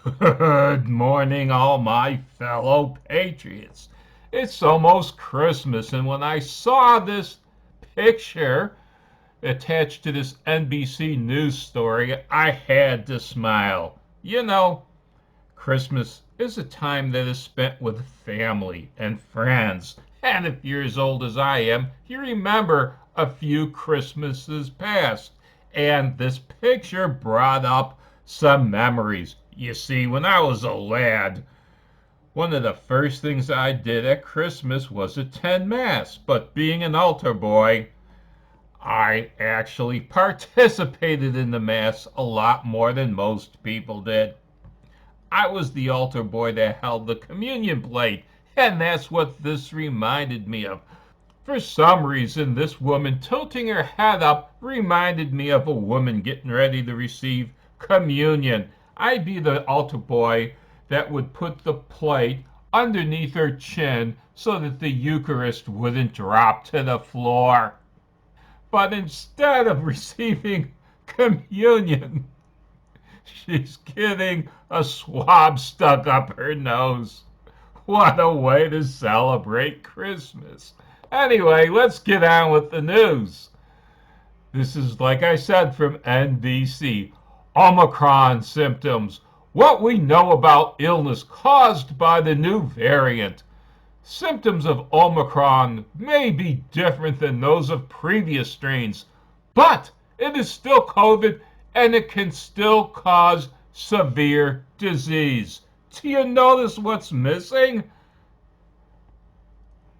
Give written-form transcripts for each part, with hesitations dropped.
Good morning, all my fellow patriots. It's almost Christmas, and when I saw this picture attached to this NBC News story, I had to smile. Christmas is a time that is spent with family and friends. And if you're as old as I am, you remember a few Christmases past. And this picture brought up some memories. You see, when I was a lad, one of the first things I did at Christmas was attend Mass. But being an altar boy, I actually participated in the Mass a lot more than most people did. I was the altar boy that held the communion plate, and that's what this reminded me of. For some reason, this woman tilting her head up reminded me of a woman getting ready to receive communion. I'd be the altar boy that would put the plate underneath her chin so that the Eucharist wouldn't drop to the floor. But instead of receiving communion, she's getting a swab stuck up her nose. What a way to celebrate Christmas. Anyway, let's get on with the news. This is, like I said, from NBC. Omicron symptoms. What we know about illness caused by the new variant. Symptoms of Omicron may be different than those of previous strains, but it is still COVID and it can still cause severe disease. Do you notice what's missing?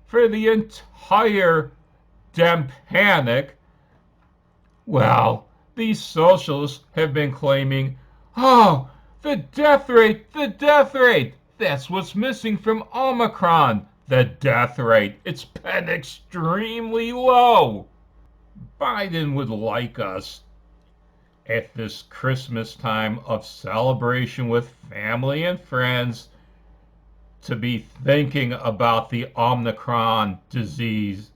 For the entire Dem panic, well, these socialists have been claiming, oh, the death rate, the death rate. That's what's missing from Omicron. The death rate. It's been extremely low. Biden would like us at this Christmas time of celebration with family and friends to be thinking about the Omicron disease.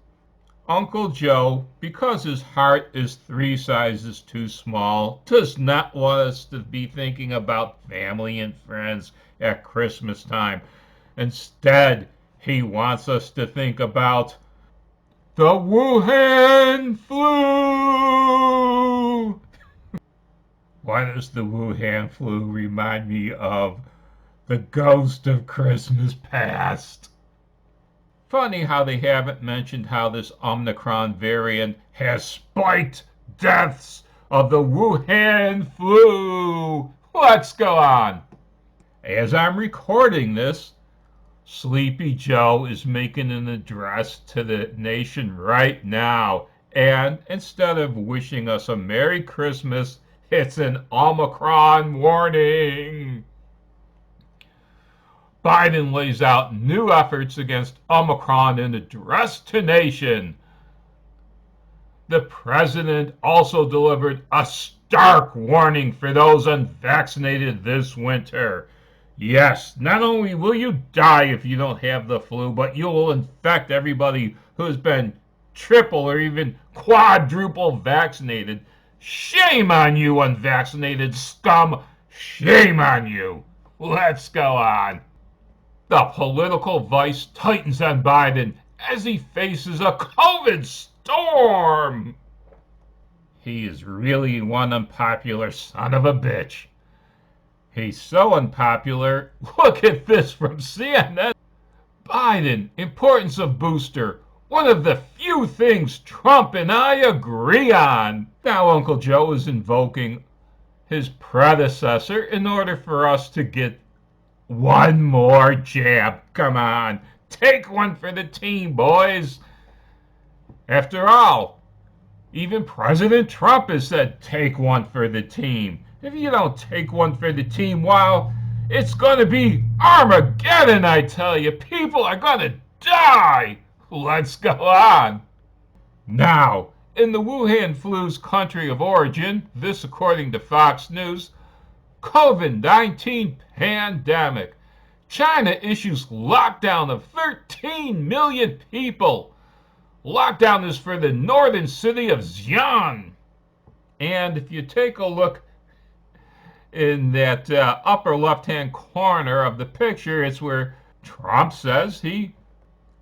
Uncle Joe, because his heart is 3 sizes too small, does not want us to be thinking about family and friends at Christmas time. Instead, he wants us to think about the Wuhan flu. Why does the Wuhan flu remind me of the ghost of Christmas past? Funny how they haven't mentioned how this Omicron variant has spiked deaths of the Wuhan flu. Let's go on. As I'm recording this, Sleepy Joe is making an address to the nation right now. And instead of wishing us a Merry Christmas, it's an Omicron warning. Biden lays out new efforts against Omicron in address to nation. The president also delivered a stark warning for those unvaccinated this winter. Yes, not only will you die if you don't have the flu, but you will infect everybody who's been triple or even quadruple vaccinated. Shame on you, unvaccinated scum! Shame on you! Let's go on. The political vice tightens on Biden as he faces a COVID storm. He is really one unpopular son of a bitch. He's so unpopular. Look at this from CNN. Biden, importance of booster. One of the few things Trump and I agree on. Now Uncle Joe is invoking his predecessor in order for us to get one more jab. Come on. Take one for the team, boys. After all, even President Trump has said, take one for the team. If you don't take one for the team, well, it's going to be Armageddon, I tell you. People are going to die. Let's go on. Now, in the Wuhan flu's country of origin, this according to Fox News, COVID-19 pandemic. China issues lockdown of 13 million people. Lockdown is for the northern city of Xi'an. And if you take a look in that upper left-hand corner of the picture, it's where Trump says he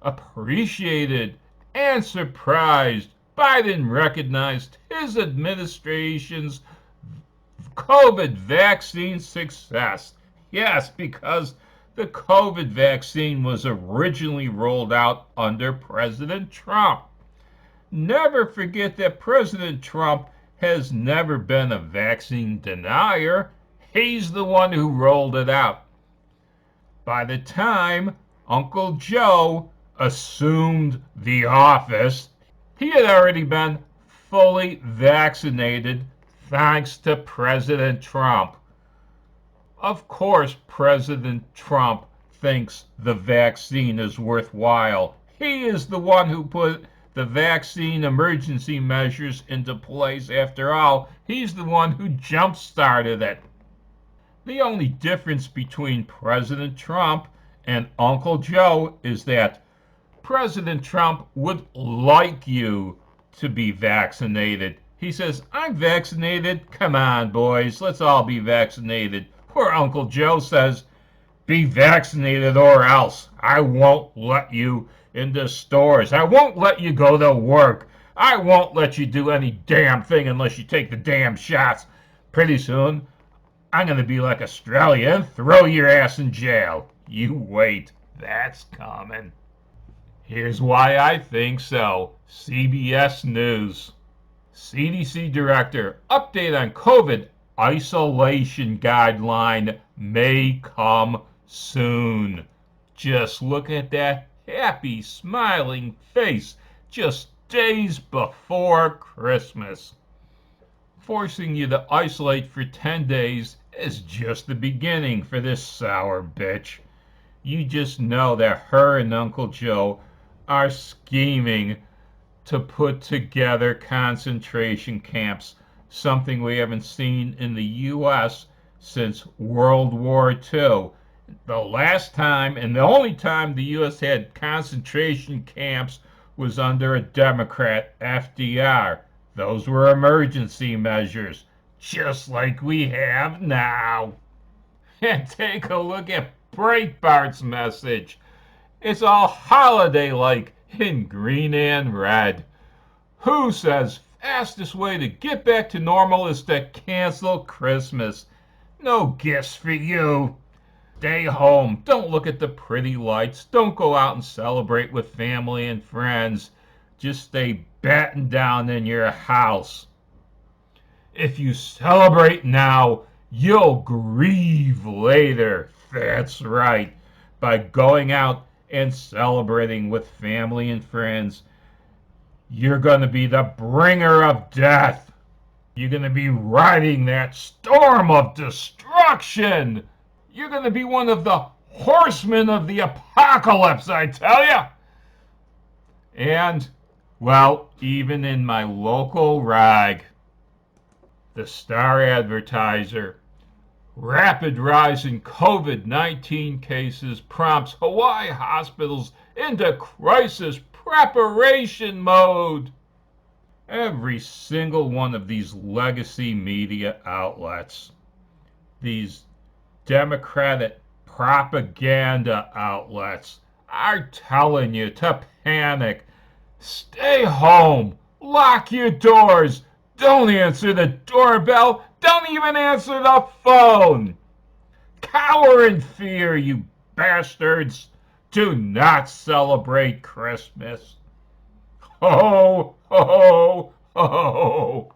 appreciated and surprised Biden recognized his administration's COVID vaccine success. Yes, because the COVID vaccine was originally rolled out under President Trump. Never forget that President Trump has never been a vaccine denier. He's the one who rolled it out. By the time Uncle Joe assumed the office, he had already been fully vaccinated thanks to President Trump. Of course, President Trump thinks the vaccine is worthwhile. He is the one who put the vaccine emergency measures into place. After all, he's the one who jump-started it. The only difference between President Trump and Uncle Joe is that President Trump would like you to be vaccinated. He says, I'm vaccinated. Come on, boys, let's all be vaccinated. Where Uncle Joe says, be vaccinated or else. I won't let you into stores. I won't let you go to work. I won't let you do any damn thing unless you take the damn shots. Pretty soon, I'm going to be like Australia and throw your ass in jail. You wait. That's coming. Here's why I think so. CBS News. CDC Director, update on COVID isolation guideline may come soon. Just look at that happy, smiling face just days before Christmas. Forcing you to isolate for 10 days is just the beginning for this sour bitch. You just know that her and Uncle Joe are scheming to put together concentration camps, something we haven't seen in the U.S. since World War II. The last time and the only time the U.S. had concentration camps was under a Democrat, FDR. Those were emergency measures, just like we have now. And take a look at Breitbart's message. It's all holiday-like in green and red. Who says fastest way to get back to normal is to cancel Christmas? No gifts for you. Stay home. Don't look at the pretty lights. Don't go out and celebrate with family and friends. Just stay battened down in your house. If you celebrate now, you'll grieve later. That's right. By going out and celebrating with family and friends, you're going to be the bringer of death. You're going to be riding that storm of destruction. You're going to be one of the horsemen of the apocalypse, I tell you. And, well, even in my local rag, the Star Advertiser, rapid rise in COVID-19 cases prompts Hawaii hospitals into crisis preparation mode. Every single one of these legacy media outlets, these Democratic propaganda outlets, are telling you to panic. Stay home. Lock your doors. Don't answer the doorbell. Don't even answer the phone. Cower in fear, you bastards. Do not celebrate Christmas. Ho, ho, ho, ho.